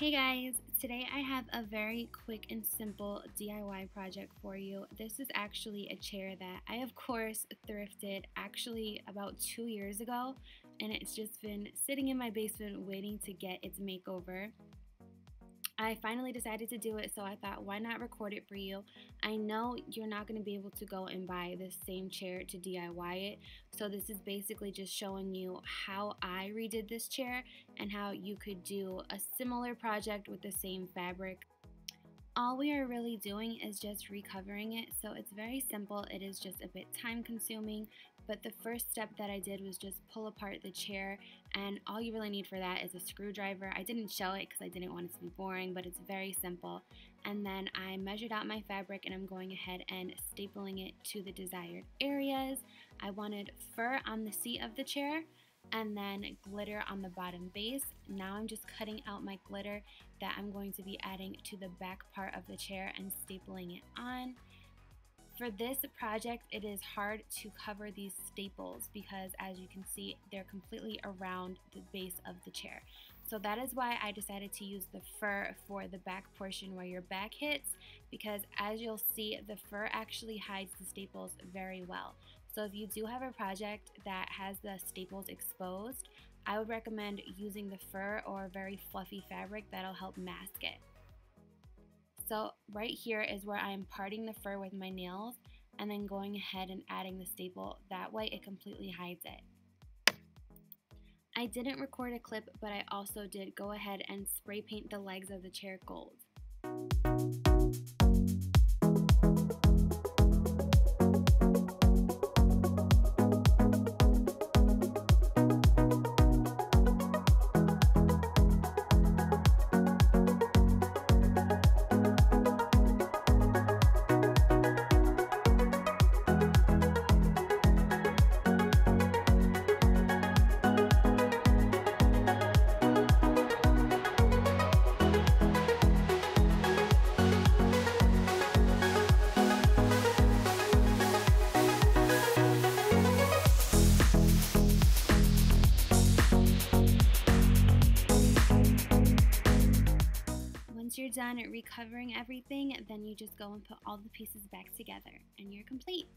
Hey guys, today I have a very quick and simple DIY project for you. This is actually a chair that I of course thrifted actually about 2 years ago, and it's just been sitting in my basement waiting to get its makeover. I finally decided to do it, so I thought, why not record it for you? I know you're not going to be able to go and buy this same chair to DIY it, so this is basically just showing you how I redid this chair and how you could do a similar project with the same fabric. All we are really doing is just recovering it, so it's very simple. It is just a bit time consuming, but the first step that I did was just pull apart the chair, and all you really need for that is a screwdriver. I didn't show it because I didn't want it to be boring, but it's very simple. And then I measured out my fabric, and I'm going ahead and stapling it to the desired areas. I wanted fur on the seat of the chair, and then glitter on the bottom base. Now I'm just cutting out my glitter that I'm going to be adding to the back part of the chair and stapling it on. For this project, it is hard to cover these staples because, as you can see, they're completely around the base of the chair. So that is why I decided to use the fur for the back portion where your back hits, because as you'll see, the fur actually hides the staples very well. So if you do have a project that has the staples exposed, I would recommend using the fur or very fluffy fabric that'll help mask it. So right here is where I am parting the fur with my nails and then going ahead and adding the staple. That way it completely hides it. I didn't record a clip, but I also did go ahead and spray paint the legs of the chair gold. Once you're done recovering everything, then you just go and put all the pieces back together and you're complete.